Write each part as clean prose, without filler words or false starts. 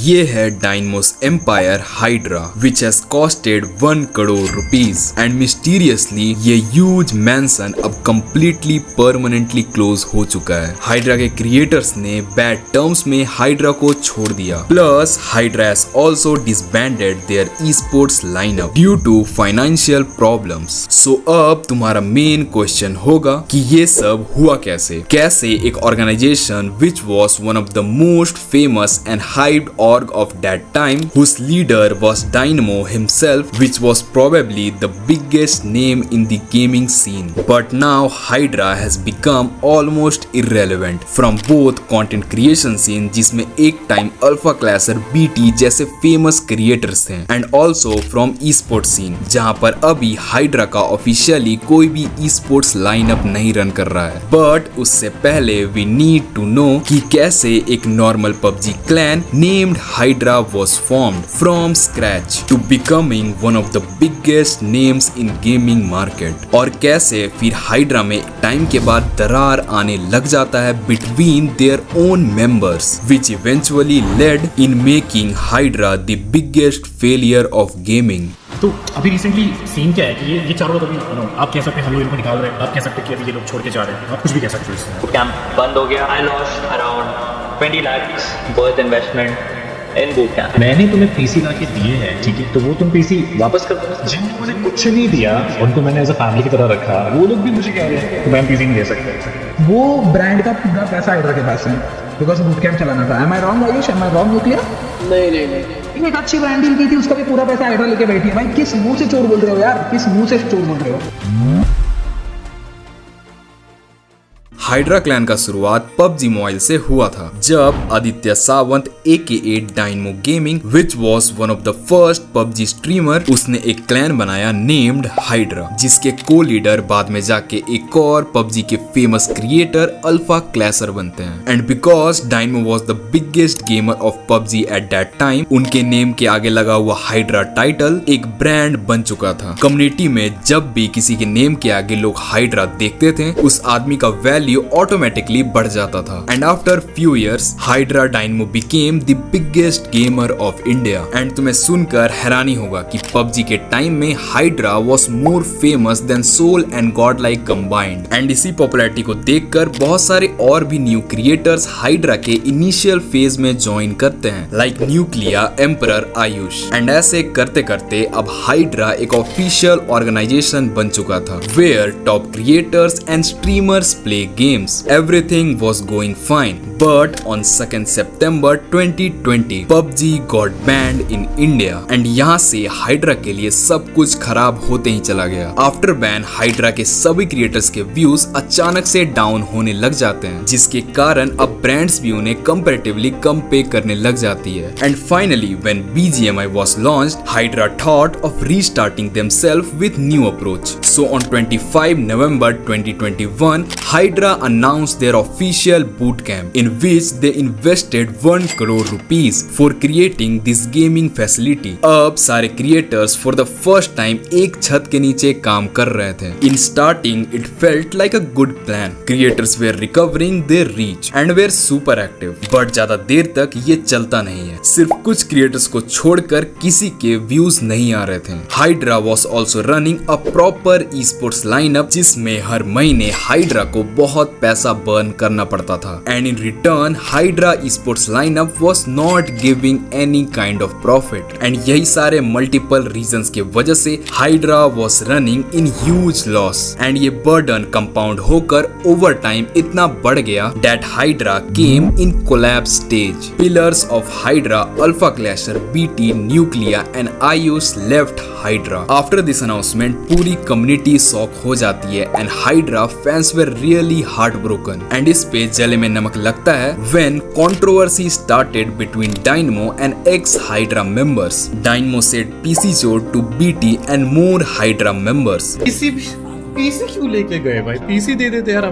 ये है Dynamo's empire Hydra which has costed 1 crore rupees and mysteriously ये ह्यूज मैंसन अब कम्प्लीटली परमानेंटली क्लोज हो चुका है। हाइड्रा के क्रिएटर्स ने बैड टर्म्स में हाइड्रा को छोड़ दिया, plus Hydra has also disbanded their esports lineup due to financial problems. So अब तुम्हारा मेन क्वेश्चन होगा कि ये सब हुआ कैसे एक organisation which was one of the most famous and hyped org of that time, whose leader was Dynamo himself, which was probably the biggest name in the gaming scene. But now Hydra has become almost irrelevant from both content creation scene जिसमें एक time alpha क्लासर BT जैसे famous creators थे and also from e-sports scene जहां पर अभी hydra का officially कोई भी e-sports लाइनअप नहीं रन कर रहा है। बट उससे पहले we need to know कि कैसे एक normal PUBG clan named Hydra was formed from scratch to becoming one of the biggest names in gaming market, और कैसे फिर हाइड्रा में टाइम के बाद दरार आने लग जाता है between their own members which eventually lead in making hydra the biggest failure of gaming. तो अभी रिसेंटली सीन क्या है कि ये चारों लोग अभी आप कह सकते हैं हम लोग इनको निकाल रहे हैं, आप कह सकते हैं कि अभी ये लोग छोड़ के जा रहे हैं, आप कुछ भी कह सकते हो इससे। कैंप बंद हो गया। I lost around 20 lakhs worth investment in boot camp. मैंने तुम्हें पीसी ला के दिए हैं, ठीक है, तो वो तुम पीसी वापस कर दो। जिन्होंने मुझे कुछ नहीं दिया उनको मैंने एज अ फैमिली की तरह रखा, वो लोग भी मुझे कह रहे हैं तो मैं पीसी नहीं दे सकता। वो ब्रांड का पूरा पैसा हाइड्रा के पास है बिकॉज बूट कैंप चलाना था। Am I wrong Ayush? Am I wrong nuclear? नहीं एक अच्छी ब्रांड डील की थी, उसका भी पूरा पैसा हाइड्रा लेके बैठी है। भाई किस मुंह से चोर बोल रहे हो यार, किस मुंह से चोर बोल रहे हो? हाइड्रा क्लैन का शुरुआत पबजी मोबाइल से हुआ था जब Aditya Sawant AKA dynamo gaming which was one of the first PUBG streamer, उसने एक क्लैन बनाया नेम्ड हाइड्रा जिसके को लीडर बाद में जाके एक और पबजी के फेमस क्रिएटर अल्फा क्लैसर बनते हैं। And because dynamo was the biggest gamer of PUBG at that time, उनके नेम के आगे लगा हुआ हाइड्रा टाइटल एक ब्रांड बन चुका था। कम्युनिटी में जब भी किसी के नेम के आगे लोग हाइड्रा देखते थे उस आदमी का वैल्यू ऑटोमेटिकली बढ़ जाता था। And after few years Hydra Dynamo became the biggest gamer of India. And तुम्हें सुनकर हैरानी होगा कि पबजी के टाइम में Hydra was more famous than Soul and Godlike combined. And इसी पॉपुलैरिटी को देखकर बहुत सारे और भी न्यू क्रिएटर्स हाइड्रा के इनिशियल फेज में ज्वाइन करते हैं like Nuclia, Emperor, Ayush. And ऐसे करते करते अब हाइड्रा एक ऑफिशियल ऑर्गेनाइजेशन बन चुका था where top creators and streamers play games. Everything was going fine, but on 2nd September 2020, PUBG got banned in India, and यहाँ से हाइड्रा के लिए सब कुछ खराब होते ही चला गया। आफ्टर बैन हाइड्रा के सभी क्रिएटर्स के व्यूज अचानक से डाउन होने लग जाते हैं, जिसके कारण अब ब्रांड्स भी उन्हें कंपैरेटिवली कम पे करने लग जाती है। And finally when BGMI was launched, Hydra thought of restarting themselves with new approach. So on 25 November 2021, Hydra announced their official boot camp in which they invested 1 crore rupees for creating this gaming facility. अब सारे creators for the first time एक छत के नीचे काम कर रहे थे। In starting it felt like a good plan. Creators were recovering their reach and were super active. But ज्यादा देर तक ये चलता नहीं है, सिर्फ कुछ creators को छोड़कर किसी के views नहीं आ रहे थे। Hydra was also running a proper esports lineup जिसमें हर महीने Hydra को बहुत पैसा बर्न करना पड़ता था। And in return Hydra esports lineup was not giving any kind of profit. And यही सारे मल्टीपल रीजंस के वजह से Hydra was running in huge loss. And ये बर्डन कंपाउंड होकर ओवर टाइम इतना बढ़ गया that Hydra came in collapse stage. Pillars of Hydra Alpha Clasher, BT, Nuclia and Ayush left Hydra. After this announcement पूरी community shock हो जाती है and Hydra fans were really heartbroken. And इस पे जले में नमक लगता है when controversy started between Dynamo and ex-Hydra members. Dynamo said PC chode to BT and more Hydra members. PC क्यों लेके गए भाई? पीसी दे देते यार,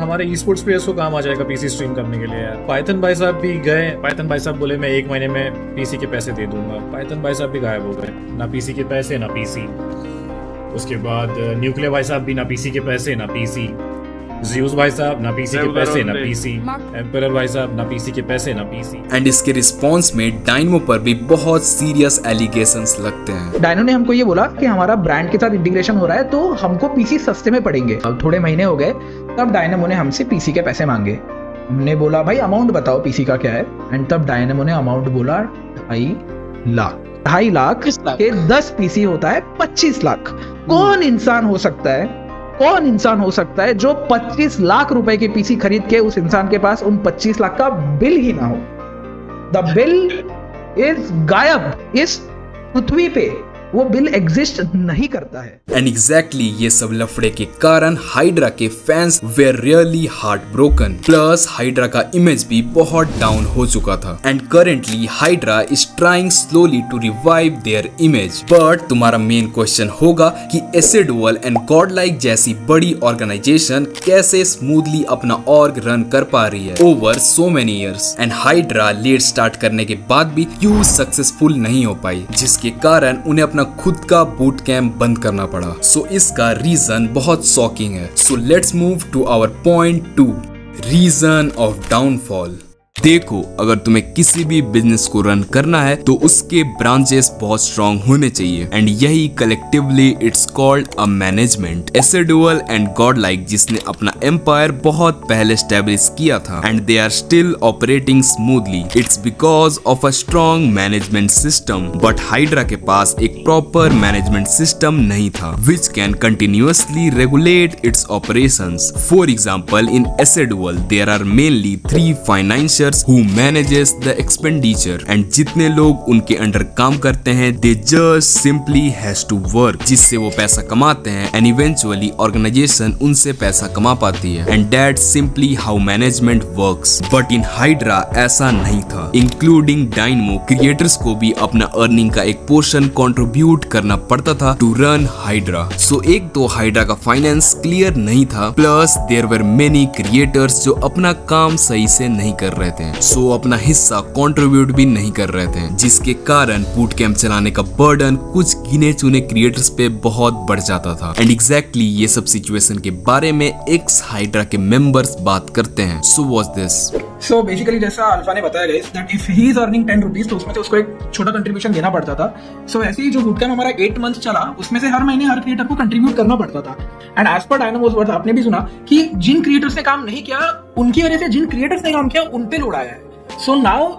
हमारे ई स्पोर्ट्स प्लेयर्स को काम आ जाएगा पीसी स्ट्रीम करने के लिए यार। पाइथन भाई साहब भी गए, पाइथन भाई साहब बोले मैं 1 महीने में पीसी के पैसे दे दूंगा। पाइथन भाई साहब भी गायब हो गए, ना पीसी के पैसे ना पीसी। उसके बाद न्यूक्लियर भाई साहब भी ना पीसी के पैसे ना पीसी। ज़्यूस भाई साहब ना पीसी के पैसे ना पीसी, एम्परर भाई साहब ना पीसी के पैसे ना पीसी। एंड इसके रिस्पॉन्स में डायनमो पर भी बहुत सीरियस एलिगेशंस लगते हैं। डायनो ने हमको ये बोला कि हमारा ब्रांड के साथ इंटीग्रेशन हो रहा है तो हमको पीसी सस्ते में पड़ेंगे। अब थोड़े महीने हो गए तब डायनमो ने हमसे पीसी के पैसे मांगे। हमने बोला भाई अमाउंट बताओ पीसी का क्या है, एंड तब डायनमो ने अमाउंट बोला 2.5 लाख। 2.5 लाख के 10 पीसी होता है 25 लाख। कौन इंसान हो सकता है जो 25 लाख रुपए के पीसी खरीद के उस इंसान के पास उन 25 लाख का बिल ही ना हो। द बिल इज गायब इस पृथ्वी पे, वो बिल एग्जिस्ट नहीं करता है। एंड एग्जैक्टली ये सब लफड़े के कारण हाइड्रा के fans were really heart broken. Plus Hydra का इमेज भी बहुत डाउन हो चुका था। And currently Hydra is trying slowly to revive their image. But तुम्हारा मेन क्वेश्चन होगा कि एसिड वर्ल्ड एंड गॉडलाइक जैसी बड़ी ऑर्गेनाइजेशन कैसे स्मूथली अपना ऑर्ग रन कर पा रही है over so many years. And hydra let start करने के बाद भी क्यों सक्सेसफुल नहीं हो पाई, जिसके कारण उन्हें अपना खुद का बूट कैंप बंद करना पड़ा। सो इसका रीजन बहुत शॉकिंग है। So let's move to our point 2, reason of downfall. देखो, अगर तुम्हें किसी भी बिजनेस को रन करना है तो उसके ब्रांचेस बहुत स्ट्रॉन्ग होने चाहिए। एंड यही collectively it's called a management. Acid World and Godlike जिसने अपना एम्पायर बहुत पहले स्टैब्लिश किया था and they are still operating smoothly, it's because of a strong management system. But Hydra के पास एक प्रॉपर मैनेजमेंट सिस्टम नहीं था which can continuously regulate its operations. For example, in Acid World there are mainly 3 financial who manages the expenditure and जितने लोग उनके under काम करते हैं they just simply has to work, जिससे वो पैसा कमाते हैं and eventually organization उनसे पैसा कमा पाती है and that's simply how management works। But in Hydra ऐसा नहीं था। Including Dynamo, क्रिएटर्स को भी अपना अर्निंग का एक पोर्शन कंट्रीब्यूट करना पड़ता था to run Hydra। So एक तो Hydra का फाइनेंस क्लियर नहीं था, plus there were many creators जो अपना काम सही से नहीं कर रहे थे। सो अपना हिस्सा कंट्रीब्यूट भी नहीं कर रहे थे, जिसके कारण बूट कैंप चलाने का बर्डन कुछ गिने चुने क्रिएटर्स पे बहुत बढ़ जाता था। एंड एग्जैक्टली ये सब सिचुएशन के बारे में एक्स हाइड्रा के मेंबर्स बात करते हैं। So what's this? So basically जैसा अल्फा ने बताया guys that if he is earning 10 rupees तो उसमें से उसको एक छोटा कंट्रीब्यूशन देना पड़ता था। सो ऐसे ही जो बूट कैंप हमारा 8 मंथ चला उसमें से हर महीने हर क्रिएटर को कंट्रीब्यूट करना पड़ता था। And as per Dynamo's words आपने भी सुना कि जिन क्रिएटर्स ने काम नहीं किया उनकी वजह से जिन क्रिएटर्स ने काम किया उन पे लोड आया है। सो नाउ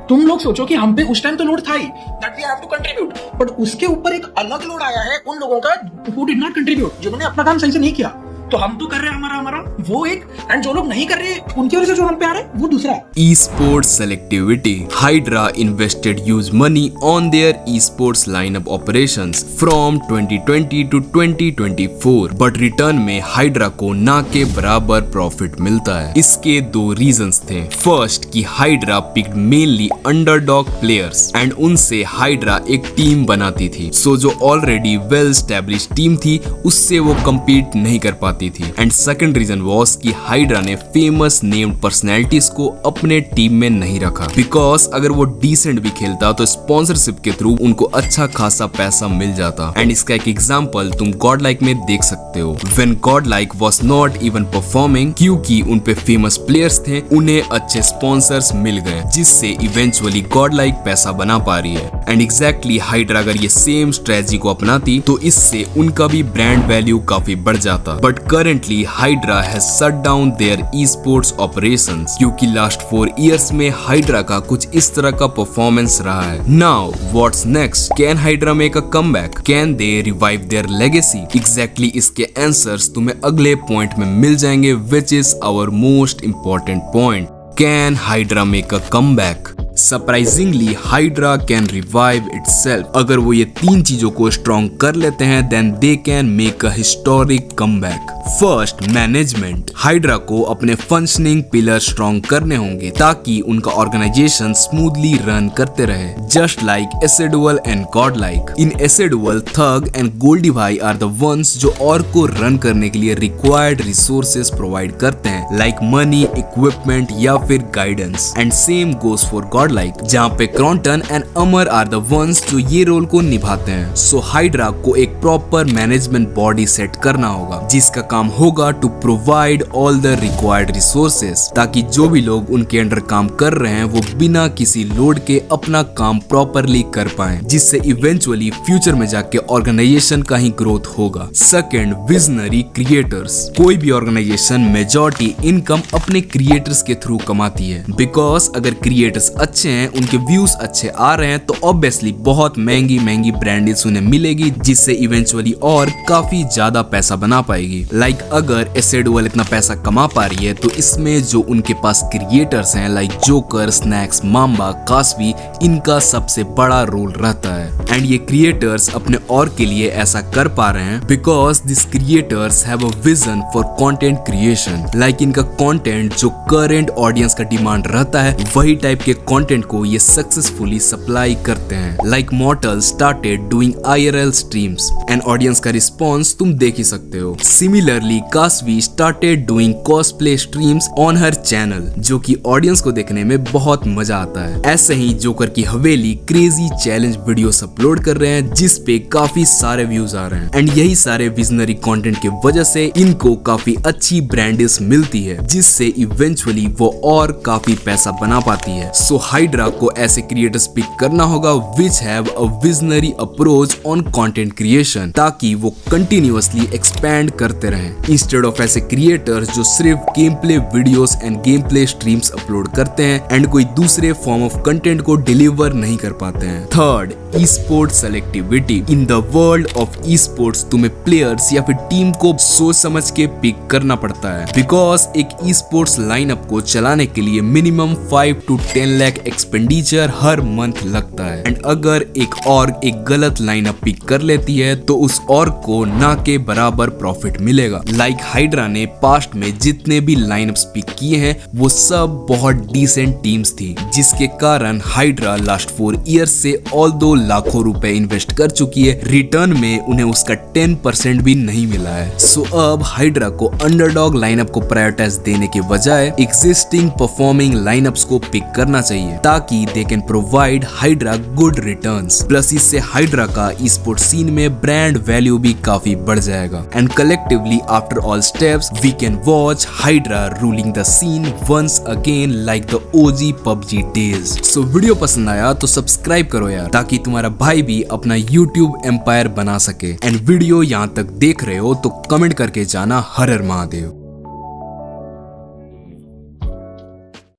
तुम लोग सोचो कि हम पे उस टाइम तो लोड था ही that we have to contribute, but उसके ऊपर एक अलग लोड आया है उन लोगों का हु डिड नॉट कंट्रीब्यूट, जिन्होंने अपना काम सही से नहीं किया। तो हम तो कर रहे हैं हमारा वो एक, एंड जो लोग नहीं कर रहे उनकी वजह से जो हम पे आ रहे हैं वो दूसरा। E-sports selectivity. Hydra invested huge money on their e-sports lineup operations from 2020 to 2024, but return में Hydra को ना के बराबर प्रॉफिट मिलता है। इसके 2 रीजंस थे। फर्स्ट कि Hydra picked mainly underdog players and उनसे Hydra एक टीम बनाती थी, सो जो ऑलरेडी वेल established टीम थी उससे वो compete नहीं कर पाती थी। एंड सेकंड रीजन वाज कि हाइड्रा ने फेमस नेम्ड पर्सनैलिटीज को अपने टीम में नहीं रखा, बिकॉज अगर वो डिसेंट भी खेलता तो स्पॉन्सरशिप के थ्रू उनको अच्छा खासा पैसा मिल जाता। एंड इसका एक एग्जांपल तुम गॉडलाइक में देख सकते हो। When Godlike was not even performing, क्योंकि उन पे फेमस प्लेयर्स थे, उन्हें अच्छे स्पॉन्सर्स मिल गए, जिससे इवेंचुअली गॉडलाइक पैसा बना पा रही है। एंड एग्जैक्टली हाइड्रा अगर ये सेम स्ट्रेटजी को अपनाती तो इससे उनका भी ब्रांड वैल्यू काफी बढ़ जाता। But currently Hydra has shut down their esports operations, क्योंकि लास्ट 4 years में Hydra का कुछ इस तरह का परफॉर्मेंस रहा है। Now what's next? Can Hydra make a comeback? Can they revive their legacy? Exactly इसके आंसर्स तुम्हें अगले पॉइंट में मिल जाएंगे, which is our most important point. Can Hydra make a comeback? Surprisingly hydra can revive itself. अगर वो ये 3 चीजों को स्ट्रॉन्ग कर लेते हैं then they can make a historic comeback. First, management. Hydra को अपने फंक्शनिंग पिलर स्ट्रॉन्ग करने होंगे ताकि उनका ऑर्गेनाइजेशन स्मूथली रन करते रहे, just like Acid World and Godlike. In Acid World Thug and Goldy भाई आर द वंस जो ऑर्ग को रन करने के लिए रिक्वायर्ड रिसोर्सेज प्रोवाइड करते हैं, लाइक मनी, इक्विपमेंट या फिर guidance. And same goes for Godlike, जहाँ पे Kronten and Amar are the ones जो ये रोल को निभाते हैं। सो हाइड्रा को एक प्रॉपर मैनेजमेंट बॉडी सेट करना होगा जिसका काम होगा to provide all the required resources, ताकि जो भी लोग उनके अंडर काम कर रहे हैं वो बिना किसी लोड के अपना काम प्रॉपरली कर पाएं, जिससे इवेंचुअली फ्यूचर में जाके ऑर्गेनाइजेशन का ही ग्रोथ होगा। Second, visionary creators. कोई भी ऑर्गेनाइजेशन मेजॉरिटी इनकम अपने क्रिएटर्स के थ्रू कमाती है, बिकॉज अगर क्रिएटर्स अच्छे हैं, उनके व्यूज अच्छे आ रहे हैं, तो ऑब्वियसली बहुत महंगी महंगी ब्रांडेस उन्हें मिलेगी, जिससे इवेंचुअली और काफी ज्यादा पैसा बना पाएगी। लाइक अगर एसेडुअल इतना पैसा कमा पा रही है तो इसमें जो उनके पास क्रिएटर्स हैं लाइक जोकर, स्नैक्स, माम्बा, कास्वी, इनका सबसे बड़ा रोल रहता है। एंड ये क्रिएटर्स अपने और के लिए ऐसा कर पा रहे हैं because this creators have a vision for content creation. Like इनका कंटेंट जो करंट ऑडियंस का डिमांड रहता है, वही टाइप के कंटेंट को ये सक्सेसफुली सप्लाई करते हैं। Like Mortal started doing IRL streams and audience का रिस्पॉन्स तुम देख ही सकते हो। Similarly Kaashvi started doing cosplay streams on हर चैनल, जो कि ऑडियंस को देखने में बहुत मजा आता है। ऐसे ही जोकर की हवेली क्रेजी चैलेंज वीडियोस अपलोड कर रहे हैं जिस पे काफी सारे व्यूज आ रहे हैं। एंड यही सारे विजनरी कंटेंट की वजह से इनको काफी अच्छी ब्रांडेस मिलती है, जिससे इवेंचुअली वो और काफी पैसा बना पाती है। सो हाइड्रा को ऐसे क्रिएटर्स पिक करना होगा which have a visionary approach on content creation, ताकि वो कंटिन्यूअसली एक्सपैंड करते रहें, इंस्टेड ऑफ ऐसे क्रिएटर्स जो सिर्फ game play videos end game play streams upload करते हैं एंड कोई दूसरे फॉर्म ऑफ कंटेंट को डिलीवर नहीं कर पाते हैं। Third, E sport selectivity. In the world of e sports तुम्हें प्लेयर्स या फिर टीम को सोच समझ के पिक करना पड़ता है, बिकॉज एक ई स्पोर्ट्स लाइनअप को चलाने के लिए minimum 5 to 10 lakh expenditure her month लगता है। एंड अगर एक ऑर्ग एक गलत लाइनअप पिक कर लेती है तो उस ऑर्ग को ना के बराबर प्रॉफिट मिलेगा। लाइक हाइड्रा ने पास्ट में जितने भी लाइनअप्स पिक किए हैं वो सब बहुत डिसेंट टीम्स थी, जिसके कारण हाइड्रा लास्ट 4 ईयर्स से ऑल्दो लाखों रुपए इन्वेस्ट कर चुकी है, रिटर्न में उन्हें उसका 10% भी नहीं मिला है। सो अब हाइड्रा को अंडरडॉग लाइनअप को प्रायोरिटाइज देने के बजाय एग्जिस्टिंग परफॉर्मिंग लाइनअप्स को पिक करना चाहिए, ताकि they can provide Hydra good returns. Plus इससे हाइड्रा का ई स्पोर्ट सीन में ब्रांड वैल्यू भी काफी बढ़ जाएगा। And collectively after all steps we can watch Hydra ruling the scene once again like the OG PUBG days. So video पसंद आया तो सब्सक्राइब करो यार, ताकि तुम्हारा भाई भी अपना YouTube एम्पायर बना सके। एंड वीडियो यहाँ तक देख रहे हो तो कमेंट करके जाना हर हर महादेव।